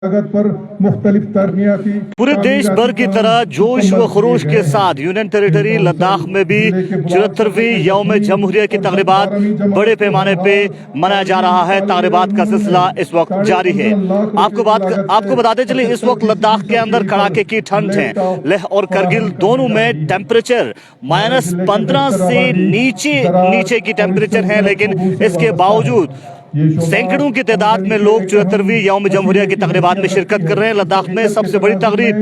पर मुख्तलिफ तरनियाती पूरे देश भर की तरह जोश व खरोश के साथ यूनियन टेरिटरी लद्दाख में भी 74वीं यौम जमहूरिया की तकरीबात बड़े पैमाने पे मनाया जा रहा है। तकरीबात का सिलसिला इस वक्त जारी है। आपको बताते चले इस वक्त लद्दाख के अंदर कड़ाके की ठंड है। लेह और करगिल दोनों में टेम्परेचर -15 से नीचे की टेम्परेचर है, लेकिन इसके बावजूद सैकड़ों की तादाद में लोग 74वीं यौम जमहूरिया की तकरीबात में शिरकत कर रहे हैं। लद्दाख में सबसे बड़ी तकरीब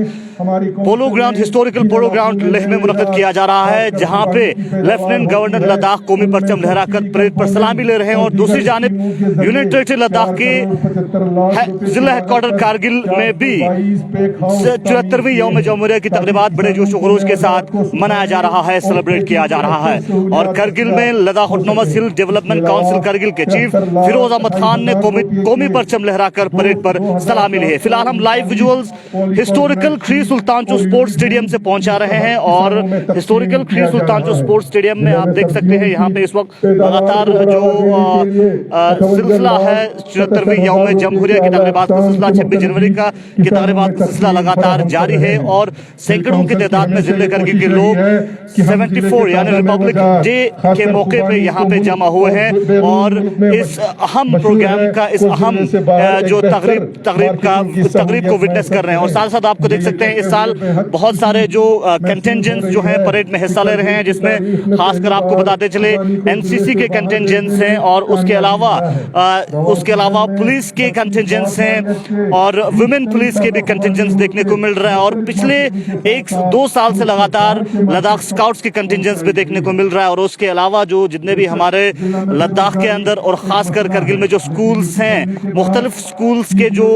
polo ground, historical polo ground Leh में मुनक्किद किया जा रहा है, जहां पे लेफ्टिनेंट गवर्नर लद्दाख कौमी परचम लहराकर परेड पर सलामी ले रहे हैं। और दूसरी जानिब यूनियन टेरिटरी लद्दाख के जिला हेडक्वार्टर कारगिल में भी 74वीं यौम जमहूरिया की तकरीबात बड़े जोश व खरोश के साथ मनाया जा रहा है, सेलिब्रेट किया जा रहा है। और करगिल में लद्दाख ऑटोनोमस हिल डेवलपमेंट काउंसिल करगिल के चीफ फिरोज अहमद खान ने कौमी परचम लहराकर परेड पर सलामी ली है। फिलहाल हम लाइव विजुअल्स हिस्टोरिकल खरी सुल्तानचो स्पोर्ट्स स्टेडियम से पहुंचा रहे हैं और हिस्टोरिकल खरी सुल्तानचो स्पोर्ट्स स्टेडियम में आप देख सकते हैं यहाँ पे इस वक्त लगातार जो सिलसिला है 74वीं यौम जमहूरिया की तकरीबात का सिलसिला 26 जनवरी की तकरीबात का सिलसिला लगातार जारी है। और सैकड़ों की तादाद में जिले करगिल के लोग 74 यानी रिपब्लिक डे के मौके पे यहाँ पे जमा हुए हैं और इस अहम प्रोग्राम का, इस अहम जो तकरीब को विटनेस कर रहे हैं। और साथ साथ आपको देख सकते हैं इस साल बहुत सारे जो कंटिंजेंट्स जो हैं परेड में हिस्सा ले रहे हैं, जिसमें खासकर आपको बताते चले एनसीसी के कंटिंजेंट्स हैं और उसके अलावा पुलिस के कंटिंजेंट्स हैं और वुमेन पुलिस के भी कंटिंजेंट्स देखने को मिल रहा है। और पिछले 1-2 साल से लगातार लद्दाख स्काउट्स के कंटिंजेंट्स भी देखने को मिल रहा है। और उसके अलावा जो जितने भी हमारे लद्दाख के अंदर और खासकर करगिल में जो स्कूल्स हैं, मुख्तलिफ स्कूल्स के जो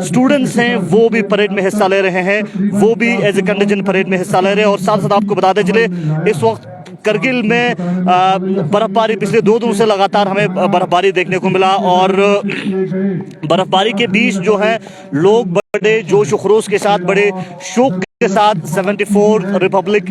स्टूडेंट्स हैं वो भी परेड में हिस्सा ले रहे हैं, वो भी एज ए कंटिजेंट परेड में हिस्सा ले रहे हैं। और साथ साथ आपको बताते चले इस वक्त करगिल में बर्फबारी पिछले 2 दिनों से लगातार हमें बर्फबारी देखने को मिला और बर्फबारी के बीच जो है लोग बड़े जोश व खरोश के साथ, बड़े शौक के साथ 74 रिपब्लिक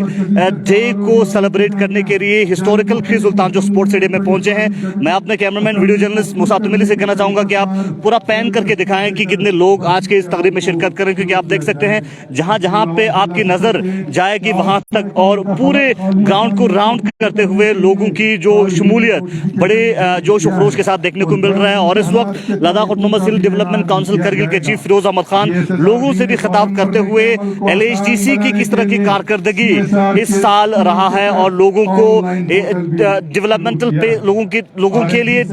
डे को सेलिब्रेट करने के लिए हिस्टोरिकल खरी सुल्तानचो स्पोर्ट्स स्टेडियम में पहुंचे हैं। मैं अपने कैमरामैन वीडियो जर्नलिस्ट मूसा तुमिली से कहना चाहूंगा कि आप पूरा पैन करके दिखाएं कि कितने लोग आज के इस तकरीब में शिरकत करें, क्योंकि आप देख सकते हैं जहां जहां पे आपकी नजर जाएगी वहां तक और पूरे ग्राउंड को राउंड करते हुए लोगों की जो शमूलियत बड़े जोश व खरोश के साथ देखने को मिल रहा है। और इस वक्त लद्दाख ऑटोनोमस हिल डेवलपमेंट काउंसिल करगिल के चीफ फिरोज अहमद खान लोगों से भी खिताब करते हुए LHDC की किस तरह की कारकर्दगी इस साल रहा है और लोगों को डेवलपमेंटल पे लोगों के लिए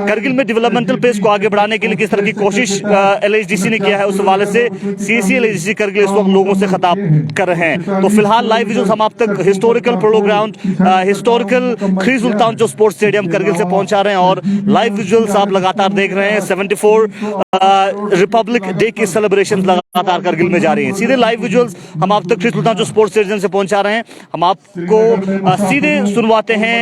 करगिल में डेवलपमेंटल पेस को आगे बढ़ाने के लिए किस तरह की कोशिश LHDC ने किया है, उस हवाले से CC LHDC करगिल इस वक्त लोगों से खिताब कर रहे हैं। तो फिलहाल लाइव विजुअल्स हम आप तक हिस्टोरिकल पोलो ग्राउंड, हिस्टोरिकल खरी सुल्तानचो स्पोर्ट्स स्टेडियम करगिल से पहुंचा रहे हैं और लाइव विजुअल्स आप लगातार देख रहे हैं। 74 रिपब्लिक डे की सेलिब्रेशन लगातार करगिल में जारी है। सीधे लाइव विजुअल्स हम आप तक खरी सुल्तानचो स्पोर्ट्स स्टेडियम से पहुंचा रहे हैं। हम आपको सीधे सुनवाते हैं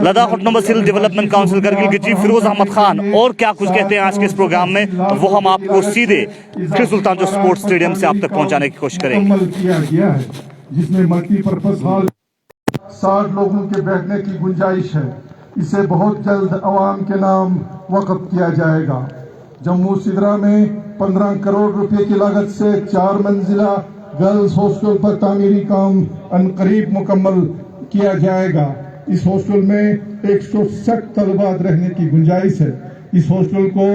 लद्दाख ऑटोनोमस हिल डेवलपमेंट काउंसिल करगिल के चीफ फिरोज अहमद खान और क्या कुछ कहते हैं आज के इस प्रोग्राम में, वो हम आपको सीधे खरी सुल्तानचो स्पोर्ट्स स्टेडियम से आप तक पहुंचाने की कोशिश करेंगे। जिसमें मल्टीपर्पज हॉल 60 लोगों के बैठने की गुंजाइश है। इसे बहुत जल्द अवाम के नाम वक़्फ़ किया जाएगा। जम्मू सिदरा में 15 करोड़ रुपए की लागत से 4 मंजिला गर्ल्स हॉस्टल पर तामीरी काम अनकरीब मुकम्मल किया जाएगा। इस हॉस्टल में 160 तलबात रहने की गुंजाइश है। इस हॉस्टल को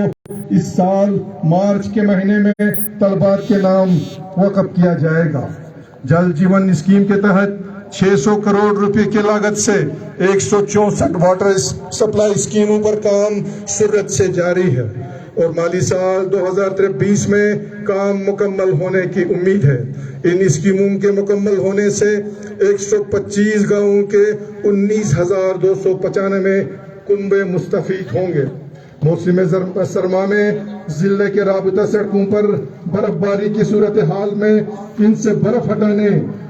इस साल मार्च के महीने में तलबात के नाम वक़्फ़ किया जाएगा। जल जीवन स्कीम के तहत 600 करोड़ रुपए की लागत से 164 वाटर सप्लाई स्कीमों पर काम शुरुआत से जारी है और माली साल 2023 में काम मुकम्मल होने की उम्मीद है। इन स्कीमों के मुकम्मल होने से 125 गांवों के 19,295 कुंबे मुस्तफीद होंगे। मौसम सरमा में जिले के राबता सड़कों पर बर्फबारी की सूरत हाल में इनसे बर्फ हटाने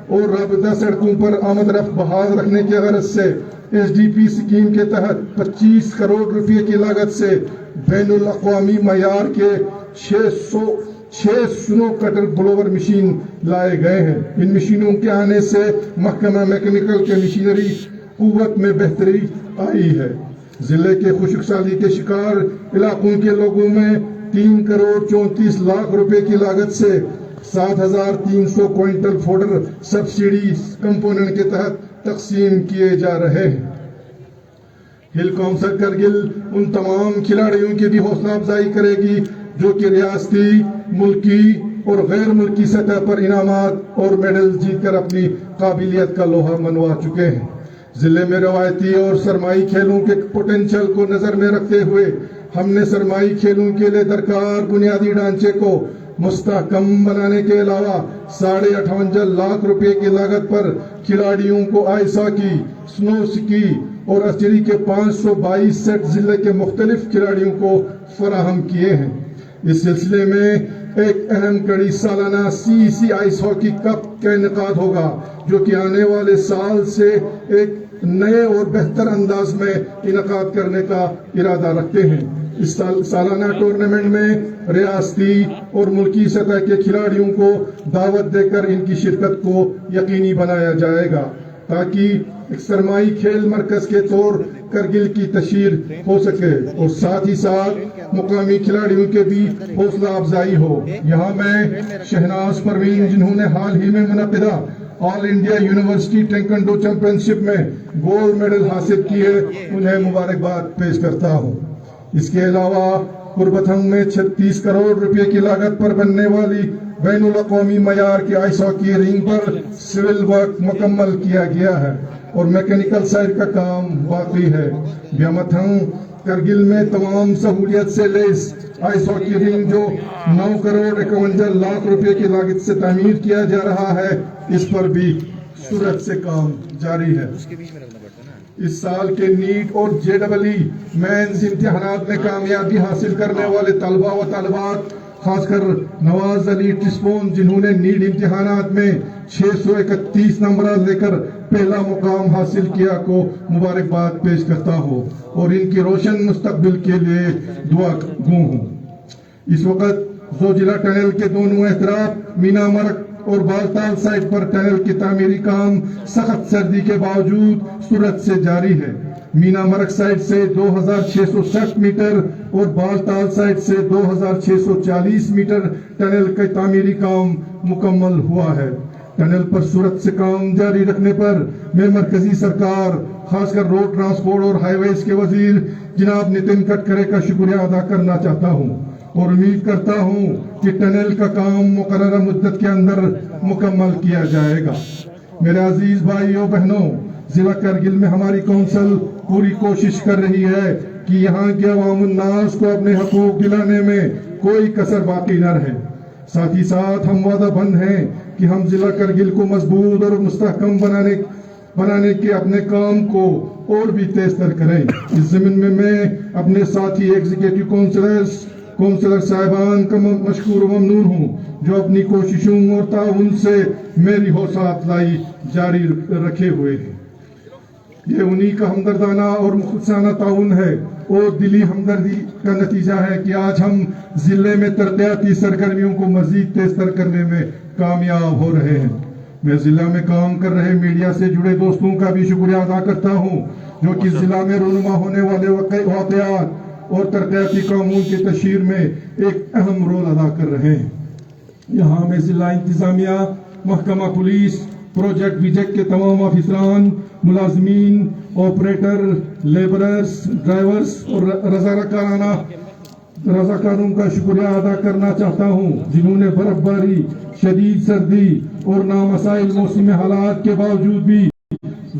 और राबता सड़कों पर आमद रफ्त बहाल रखने की गरज से SDP स्कीम के तहत 25 करोड़ रुपए की लागत से बैनुल अक़वामी मयार के 6 स्नो कटर ब्लोवर मशीन लाए गए हैं। इन मशीनों के आने से महकमा मैकेनिकल के मशीनरी कुव्वत में बेहतरी आई है। ضلع کے خشک سالی کے شکار علاقوں کے لوگوں میں 3 کروڑ 34 لاکھ روپے کی لاگت سے 7,300 کوئنٹل فوڈر سبسڈی کمپوننٹ کے تحت تقسیم کیے جا رہے ہیں۔ ہل کونسل کرگل ان تمام کھلاڑیوں کی بھی حوصلہ افزائی کرے گی جو کہ ریاستی، ملکی اور غیر ملکی سطح پر انعامات اور میڈل جیت کر اپنی قابلیت کا لوہا منوا چکے ہیں۔ ضلع میں روایتی اور سرمائی کھیلوں کے پوٹینشل کو نظر میں رکھتے ہوئے ہم نے سرمائی کھیلوں کے لیے درکار بنیادی ڈھانچے کو مستحکم بنانے کے علاوہ 58.5 لاکھ روپے کی لاگت پر کھلاڑیوں کو آئس ہاکی، سنو سکی اور آرچری کے 522 سیٹ ضلع کے مختلف کھلاڑیوں کو فراہم کیے ہیں۔ اس سلسلے میں ایک اہم کڑی سالانہ CEC آئس ہاکی کپ کا انعقاد ہوگا جو کہ آنے والے سال سے ایک نئے اور بہتر انداز میں انعقاد کرنے کا ارادہ رکھتے ہیں۔ اس سالانہ ٹورنامنٹ میں ریاستی اور ملکی سطح کے کھلاڑیوں کو دعوت دے کر ان کی شرکت کو یقینی بنایا جائے گا تاکہ ایک سرمائی کھیل مرکز کے طور کرگل کی تشہیر ہو سکے اور ساتھ ہی ساتھ مقامی کھلاڑیوں کے بھی حوصلہ افزائی ہو۔ یہاں میں شہناز پروین جنہوں نے حال ہی میں منعقدہ آل انڈیا یونیورسٹی ٹیکوانڈو چیمپئن شپ میں گولڈ میڈل حاصل کیے انہیں مبارکباد پیش کرتا ہوں۔ اس کے علاوہ قربتھنگ میں 36 کروڑ روپے کی لاگت پر بننے والی بین الاقوامی معیار کی آئس ہاکی رنگ پر سول ورک مکمل کیا گیا ہے اور میکینیکل سائڈ کا کام باقی ہے۔ بیامتھنگ کرگل میں تمام سہولیت سے لیس آئس ہاکی رنگ جو 9 کروڑ 51 لاکھ روپے کی لاگت سے تعمیر کیا جا رہا ہے اس پر بھی سرعت سے کام جاری ہے۔ اس سال کے نیٹ اور JEE مینز امتحانات میں کامیابی حاصل کرنے والے طلبہ و طالبات خاص کر نواز علی ٹسپون جنہوں نے نیٹ امتحانات میں 631 نمبرات لے کر پہلا مقام حاصل کیا کو مبارکباد پیش کرتا ہوں اور ان کی روشن مستقبل کے لیے دعا گو ہوں۔ اس وقت زوجیلا ٹنل کے دونوں اطراف مینا مرگ اور بالتال سائٹ پر ٹنل کی تعمیری کام سخت سردی کے باوجود سرعت سے جاری ہے۔ مینا مرگ سائٹ سے 2660 میٹر اور بالتال سائٹ سے 2640 میٹر ٹنل کا تعمیری کام مکمل ہوا ہے۔ ٹنل پر سرعت سے کام جاری رکھنے پر میں مرکزی سرکار خاص کر روڈ ٹرانسپورٹ اور ہائی ویز کے وزیر جناب نتن گڈکری کا شکریہ ادا کرنا چاہتا ہوں اور امید کرتا ہوں کہ ٹنل کا کام مقررہ مدت کے اندر مکمل کیا جائے گا۔ میرے عزیز بھائیوں بہنوں، ضلع کرگل میں ہماری کونسل پوری کوشش کر رہی ہے کہ یہاں کے عوام الناس کو اپنے حقوق دلانے میں کوئی کسر باقی نہ رہے۔ ساتھ ہی ساتھ ہم وعدہ بند ہیں کہ ہم ضلع کرگل کو مضبوط اور مستحکم بنانے کے اپنے کام کو اور بھی تیز تر کریں۔ اس ضمن میں اپنے ساتھی ایگزیکٹو کونسلر صاحبان کا مشکور و ممنون ہوں جو اپنی کوششوں اور تعاون سے میری حوصلہ افزائی جاری رکھے ہوئے ہیں۔ یہ انہی کا ہمدردانہ اور مخلصانہ تعاون ہے اور دلی ہمدردی کا نتیجہ ہے کہ آج ہم ضلع میں ترقیاتی سرگرمیوں کو مزید تیز تر کرنے میں کامیاب ہو رہے ہیں۔ میں ضلع میں کام کر رہے میڈیا سے جڑے دوستوں کا بھی شکریہ ادا کرتا ہوں جو کہ ضلع میں رونما ہونے والے واقعات اور ترقیاتی کاموں کی تشہیر میں ایک اہم رول ادا کر رہے ہیں۔ یہاں میں ضلع انتظامیہ، محکمہ پولیس، پروجیکٹ ویجیک کے تمام افسران، ملازمین، آپریٹر، لیبررز، ڈرائیورز اور رضاکاروں کا شکریہ ادا کرنا چاہتا ہوں جنہوں نے برف باری، شدید سردی اور نامسائل موسمی حالات کے باوجود بھی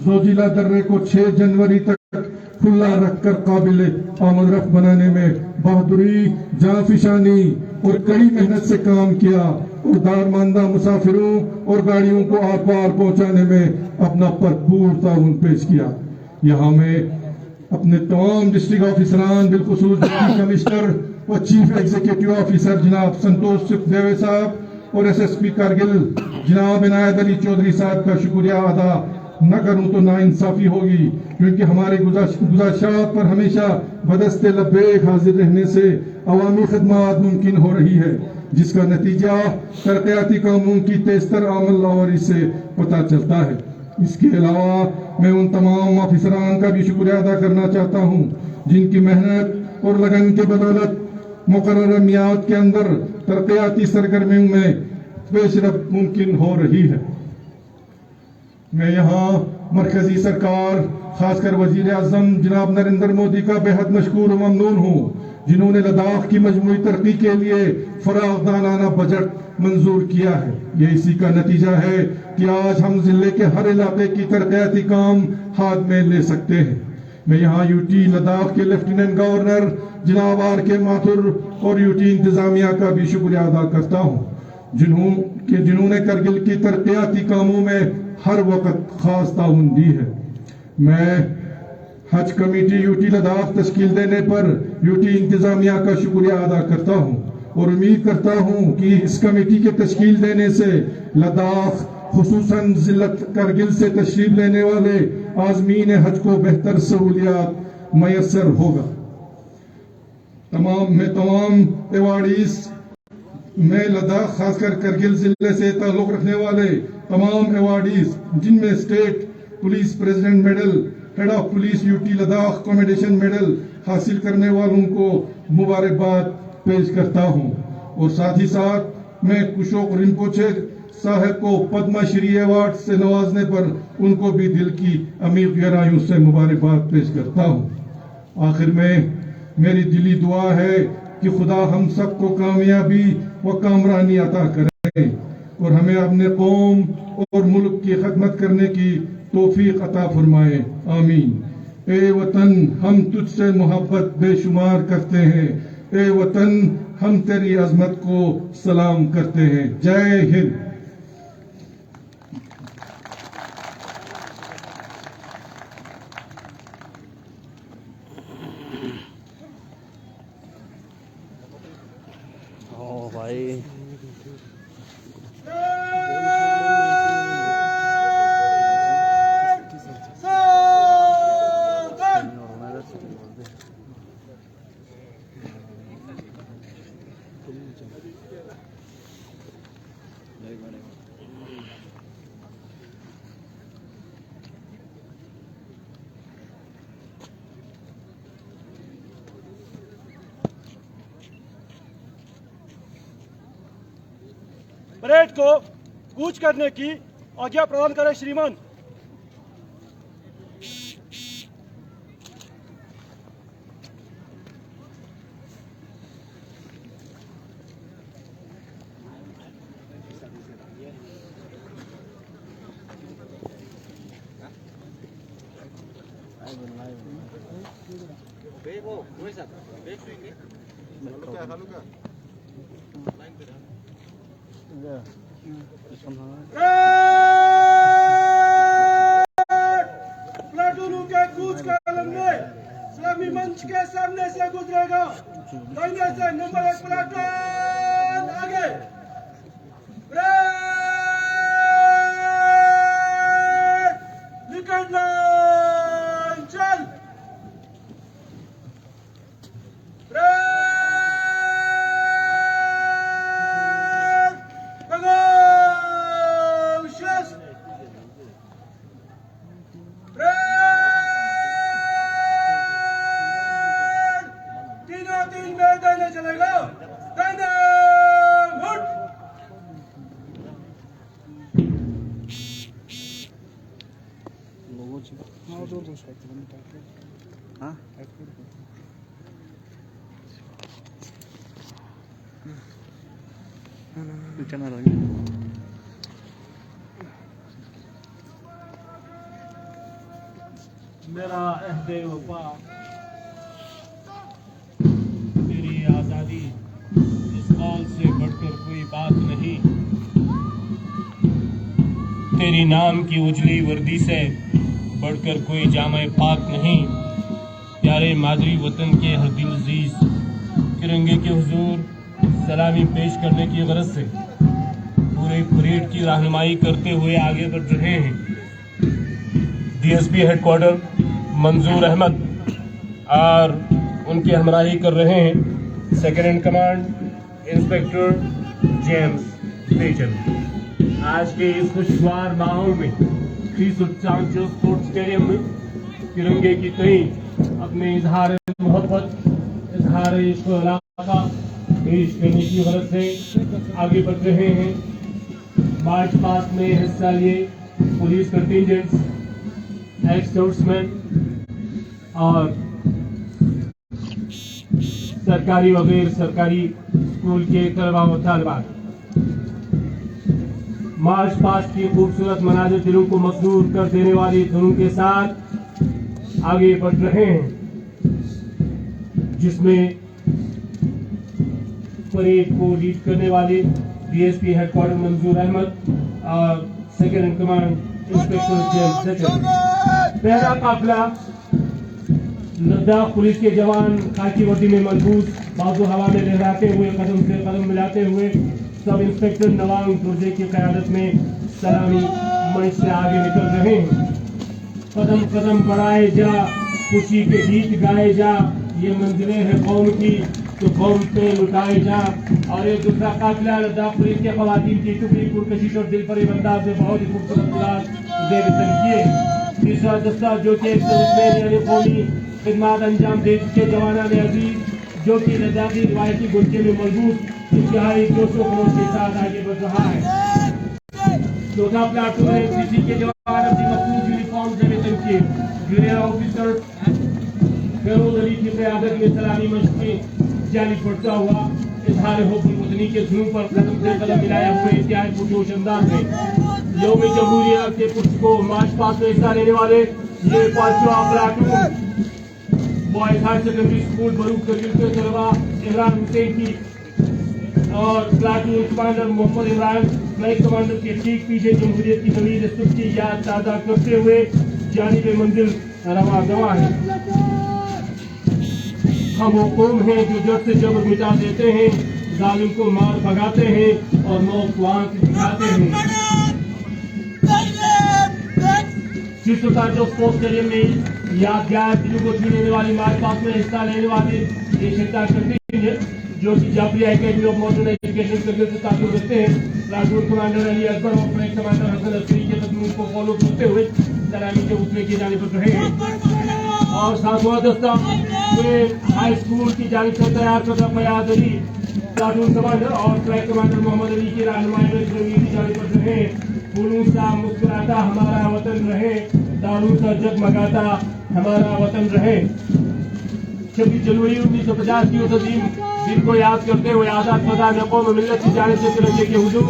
زوجیلا درے کو 6 جنوری تک کھلا رکھ کر قابل آمد رفت بنانے میں بہادری، جاں فشانی اور کڑی محنت سے کام کیا اور دارماندہ مسافروں اور گاڑیوں کو آر پار پہنچانے میں اپنا بھرپور تعاون پیش کیا۔ یہاں میں اپنے تمام ڈسٹرکٹ آفیسران بالخصوص ڈپٹی کمشنر اور چیف ایگزیکٹو آفیسر جناب سنتوش سکھدیوے صاحب اور SSP کرگل جناب عنایت علی چودھری صاحب کا شکریہ ادا نہ کروں تو ناانصافی ہوگی کیونکہ ہمارے گزارشات پر ہمیشہ بدست لبیک حاضر رہنے سے عوامی خدمات ممکن ہو رہی ہے جس کا نتیجہ ترقیاتی کاموں کی تیزتر عمل آوری سے پتہ چلتا ہے۔ اس کے علاوہ میں ان تمام افسران کا بھی شکریہ ادا کرنا چاہتا ہوں جن کی محنت اور لگن کے بدولت مقررہ میعاد کے اندر ترقیاتی سرگرمیوں میں پیش رفت ممکن ہو رہی ہے۔ میں یہاں مرکزی سرکار خاص کر وزیر اعظم جناب نریندر مودی کا بے حد مشکور و ممنون ہوں، جنہوں نے لداخ کی مجموعی ترقی کے لیے فراخدانانہ بجٹ منظور کیا ہے۔ یہ اسی کا نتیجہ ہے کہ آج ہم ضلع کے ہر علاقے کی ترقیاتی کام ہاتھ میں لے سکتے ہیں۔ میں یہاں یوٹی لداخ کے لیفٹیننٹ گورنر جناب آر کے ماتھر اور یوٹی انتظامیہ کا بھی شکریہ ادا کرتا ہوں، جنہوں نے کرگل کی ترقیاتی کاموں میں ہر وقت خاص تعاون دی ہے۔ میں حج کمیٹی یوٹی لداخ تشکیل دینے پر یوٹی انتظامیہ کا شکریہ ادا کرتا ہوں اور امید کرتا ہوں کہ اس کمیٹی کے تشکیل دینے سے لداخ خصوصاً ضلع کرگل سے تشریف لینے والے عازمین حج کو بہتر سہولیات میسر ہوگا۔ تمام ایوارڈیز میں لداخ خاص کر کرگل ضلع سے تعلق رکھنے والے تمام ایوارڈیز جن میں state police president medal, head of police UT Ladakh commendation medal حاصل کرنے والوں کو مبارکباد پیش کرتا ہوں، اور ساتھ ہی ساتھ میں کشوک رنپوچے صاحب کو پدما شری ایوارڈ سے نوازنے پر ان کو بھی دل کی عمیق گہرائیوں سے مبارکباد پیش کرتا ہوں۔ آخر میں میری دلی دعا ہے کہ خدا ہم سب کو کامیابی و کامرانی عطا کرے اور ہمیں اپنے قوم اور ملک کی خدمت کرنے کی توفیق عطا فرمائے، آمین۔ اے وطن ہم تجھ سے محبت بے شمار کرتے ہیں، اے وطن ہم تیری عظمت کو سلام کرتے ہیں۔ جے ہند۔ بھائی परेड को कूच करने की आज्ञा प्रदान करें श्रीमान। प्लाटूनों के कूच का लम्बे सलामी मंच के सामने से गुजरेगा। दाहिने से नंबर 1 प्लाटून आगे। विकेट लाइन चल। मेरा अहदे वफा, तेरी आज़ादी इस कौल से बढ़कर कोई बात नहीं। तेरी नाम की उजली वर्दी से बढ़कर कोई जामे पाक नहीं। प्यारे मादरी वतन के हर दिल अजीज तिरंगे के हुजूर सलामी पेश करने की गरज से पूरे परेड की रहनुमाई करते हुए आगे बढ़ रहे हैं। डीएसपी हेडक्वार्टर मंजूर अहमद और उनकी हमराही कर रहे हैं second in command inspector James पेजन। आज के इस खुशगवार माहौल में श्री सुखचांद जो स्पोर्ट्स स्टेडियम में तिरंगे की तई अपने इजहार मोहब्बत इजहार इश्क और इलाका पेश करने की गरज से आगे बढ़ रहे हैं। मार्च पास्ट में हिस्सा लिए पुलिस कंटिंजेंट्स, एक्स सर्विसमैन और सरकारी व गैर सरकारी स्कूल के तलबा व तालिबात मार्च पास्ट की खूबसूरत मनाज़िर दिलों को मसरूर कर देने वाली धुनों के साथ आगे बढ़ रहे हैं, जिसमें परेड को लीड करने वाले डीएसपी हेडक्वार्टर मंजूर अहमद और second in command inspector jail second. पहला काफिला लद्दाख पुलिस के जवान खाकी वर्दी में मलबूस बाजू हवा में लहराते हुए कदम से कदम मिलाते हुए सब इंस्पेक्टर नवांग दुर्जे की क़यादत में सलामी मंच से आगे निकल रहे हैं। कदम कदम बढ़ाए जा, खुशी के गीत गाए जा, ये मंजिलें हैं कौम की तो कौम पे लुटाए जा। और एक दूसरा काफिला लद्दाख पुलिस के खवातीन की टुकड़ी पुरकशिश और दिल फरेब अंदाज में बहुत ही खूबसूरत बेवतन किए। तीसरा दस्ता जो कि एक यानी कौमी खिदमत अंजाम दे चुके जवाना ने अजीज जो कि लद्दाखी रिवायती गुर्जे में मलबूस इंतहाई जोश व खरोश के साथ आगे बढ़ रहा है। चौथा प्लाटून है एनसीसी के जवान अपनी मखसूस यूनिफॉर्म से वेतन किए जूनियर ऑफिसर फेरोज अली की क़यादत में सलामी मंच में जारी पड़ता हुआ इजहार हुब्बुल वतनी के धुन पर कदम से कदम मिलाए हुए इंतहाई पुरजोश अंदाज में यौम जमहूरिया के पुष्प को मार्च पास्ट में हिस्सा लेने वाले ये पांचवा platoon boys higher secondary school Barook Kargil के तलबा इमरान हुसैन की और platoon commander Mohammad Imran flight commander के ठीक पीछे जमहूरियत की नवीद सुख की याद ताज़ा करते हुए जानिब मंजिल रवा गवा है। हम वो कौम हैं जो जड़ से जबर मिटा देते हैं, जालिम को मार भगाते हैं और मौत को आंख दिखाते हैं। शिष्टता जो स्पोर्ट्स स्टेडियम में यादगार दिलों को छू लेने वाली मार्च पास्ट में हिस्सा लेने वाले ये शिरकत करते हैं जो कि Jafaria academy of modern education Kargil से ताल्लुक रखते हैं। प्लाटून कमांडर अली अकबर और फ्लाइट कमांडर हसन अस्करी के तकनीक को फॉलो करते हुए सलामी के उतरे की जाने पर रहे हैं। और सातवां दस्ता हाई स्कूल की जानिब से तैयार करता फयाज अली प्लाटून कमांडर और फ्लाइट कमांडर मोहम्मद अली की रहनुमाई में की जाने पर रहे। फूलों सा मुस्कुराता हमारा वतन रहे, दारू सा जगमगाता हमारा वतन रहे। 26 जनवरी 1950 की उस अजीम दिन को याद करते हुए आजाद मैदान कौम मिल्लत की जानिब से तिरंगे के हुजूर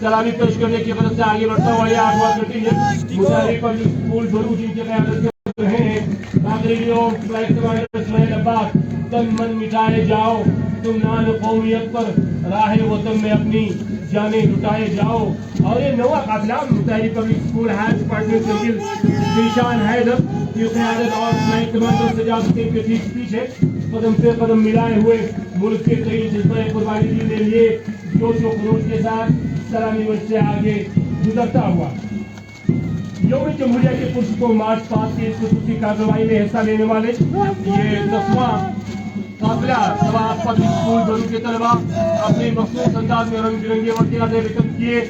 सलामी पेश करने की गरज से आगे बढ़ता हुआ यह आठवां कंटिजेंट मुजाहिरी पब्लिक स्कूल भरूच इनके क़यादत कर रहे हैं। नागरिकों फ्लाइट कमांडर इस्माइल अब्बास तन मन मिटाए जाओ, तुम नान कौमियत पर राह वतन में अपनी जाने लुटाए जाओ। और ये नवा काफिला मुजाहिरी public school higher department Kargil Dilshan Haider की क़यादत और फ्लाइट कमांडर सजाद हुसैन के ठीक पीछे कदम से कदम मिलाए हुए मुल्क के कई जज्बे कुर्बानी देने लिए जोश व खरोश के साथ सलामी मंच से आगे गुजरता हुआ यौम जमहूरिया के पुष्प को मार्च पास्ट की इस खुसूसी कार्रवाई में हिस्सा लेने वाले ये 10वां काफिला नवाब पब्लिक स्कूल बरूक के तलबा अपने मखसूस अंदाज में रंग बिरंगे वर्दियां से वेतन किए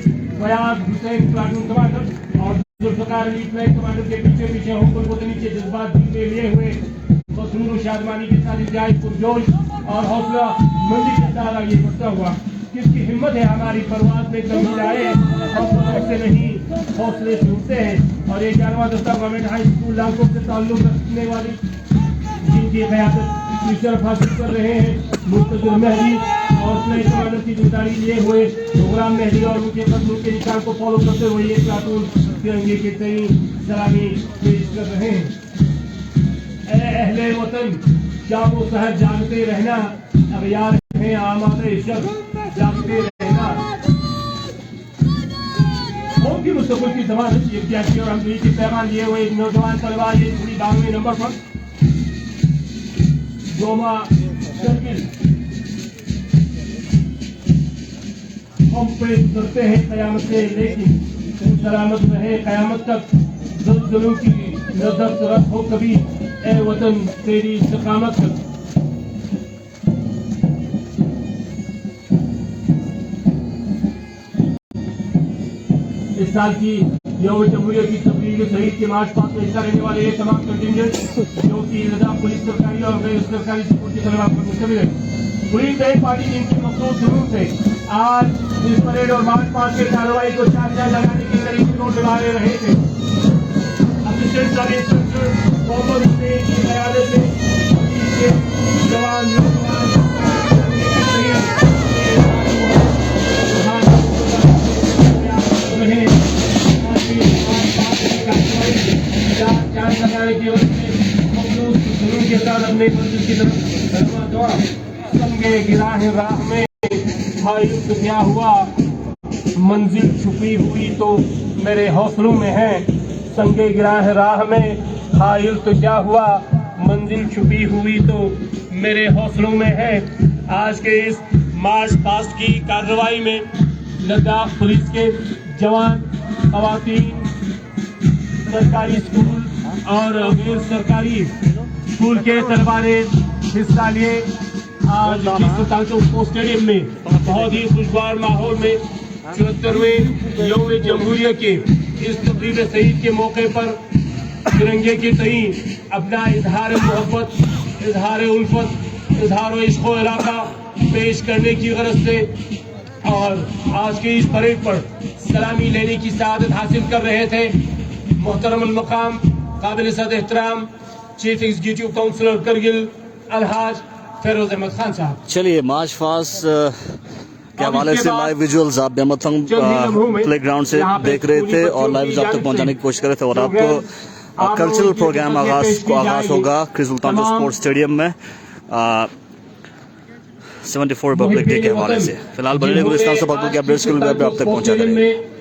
फयाज हुसैन प्लाटून कमांडर और जुल्फकार अली फ्लाइट कमांडर के पीछे पीछे हुब्बुल वतनी के जज्बात दिल में लिए हुए मसरूर और शादमानी के साथ इंतहाई पुरजोश और हौसला मंदी के साथ आगे बढ़ता हुआ। किसकी हिम्मत है हमारी परवाज में कमी लाए, हम से नहीं हौसले से उठते हैं। और ये 11वां दस्ता गवर्नमेंट हाई स्कूल लालकोट से ताल्लुक रखने वाली जिनकी क़यादत टीचर हासिल कर रहे हैं मुर्तज़ा मेहदी और फ्लाइट कमांडर की जिम्मेदारी लिए हुए गुलाम मेहदी और उनके कदमों के निशान को फॉलो करते हुए ये प्लाटून तिरंगे के तई सलामी पेश कर रहे हैं। अहले वतन जागो सहर जागते रहना, अब यार हैं आमादे शर्फ जागते रहना। कौम की मुस्तक़बिल की ज़मानत ये क्या और हम की पैगाम लिए हुए एक नौजवान तलबा ये 92वें नंबर पर जोमा करगिल हम पे गुजरते हैं क़यामत से, लेकिन तुम सलामत रहे क़यामत तक। ज़ुल्म की नज़र से रद्द हो कभी ए वतन तेरी इस्तक़ामत तक। इस साल की यौम जमहूरिया की तकरीर शहीद के मार्च पास्ट में हिस्सा लेने वाले ये तमाम कंटिजेंट जो कि लद्दाख पुलिस सरकारी और गैर सरकारी सपोर्ट की तलवार पर मुश्तमिल है। पुलिस बैंक पार्टी की इनकी मखसूस जुनून से आज इस परेड और मार्च पास्ट की कार्रवाई को चार चांद लगाने के करीब नोट लगा रहे थे। Assistant sub inspector Mohammad Hussain की क़यादत में पुलिस के जवान के साथ अपने मंजिल की तरफ संगे गिराहे राह में भाई क्या हुआ, मंजिल छुपी हुई तो मेरे हौसलों में है। संगे गिराहे राह में हाइल तो क्या हुआ, मंजिल छुपी हुई तो मेरे हौसलों में है। आज के इस मार्च पास्ट की कार्रवाई में लद्दाख पुलिस के जवान, खवातीन, सरकारी स्कूल और गैर सरकारी स्कूल के तलवारे हिस्सा लिए। आज सुल्तान चौक स्टेडियम में बहुत ही खुशगवार माहौल में 74वें यौम जमहूरिया के इस तकरीर शहीद के मौके पर तिरंगे के तई अपना इजहार मोहब्बत, इजहार उल्फत, इजहार इश्क़ व इलाका पेश करने की गरज से और आज के इस परेड पर सलामी लेने की सआदत हासिल कर रहे थे मोहतरम अल मकाम काबिल सद एहतराम चीफ एग्जीक्यूटिव काउंसिलर करगिल अलहाज फेरोज अहमद खान साहब। चलिए मार्च पास्ट के हवाले से लाइव विजुअल्स आप बेमथंग प्ले ग्राउंड से देख रहे थे और लाइव आप तक पहुंचाने की कोशिश कर रहे थे और आपको कल्चरल प्रोग्राम आगाज होगा सुल्तान स्पोर्ट्स स्टेडियम में 74 रिपब्लिक डे के हवाले से। फिलहाल बने गुलिस्तान से के अपडेट्स के लिए आप तक पहुंचा करेंगे।